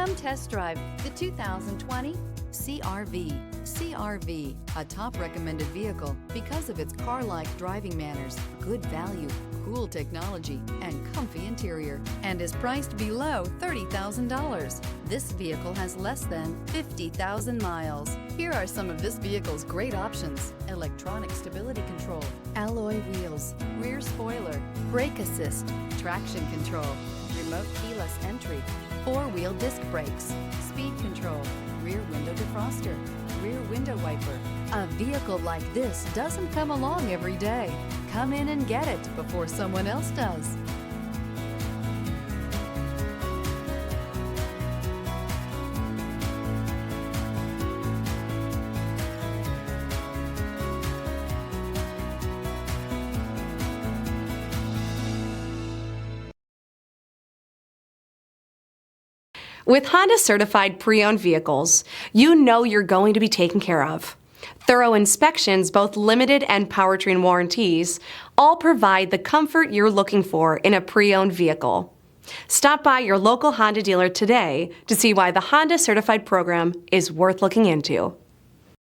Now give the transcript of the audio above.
Come test drive the 2020 CR-V. CR-V, a top recommended vehicle because of its car-like driving manners, good value, cool technology, and comfy interior, and is priced below $30,000. This vehicle has less than 50,000 miles. Here are some of this vehicle's great options: electronic stability control, alloy wheels, rear spoiler, brake assist, traction control, remote keyless entry, four-wheel disc brakes, speed control, rear window defroster, rear window wiper. A vehicle like this doesn't come along every day. Come in and get it before someone else does. With Honda certified pre-owned vehicles, you know you're going to be taken care of. Thorough inspections, both limited and powertrain warranties, all provide the comfort you're looking for in a pre-owned vehicle. Stop by your local Honda dealer today to see why the Honda certified program is worth looking into.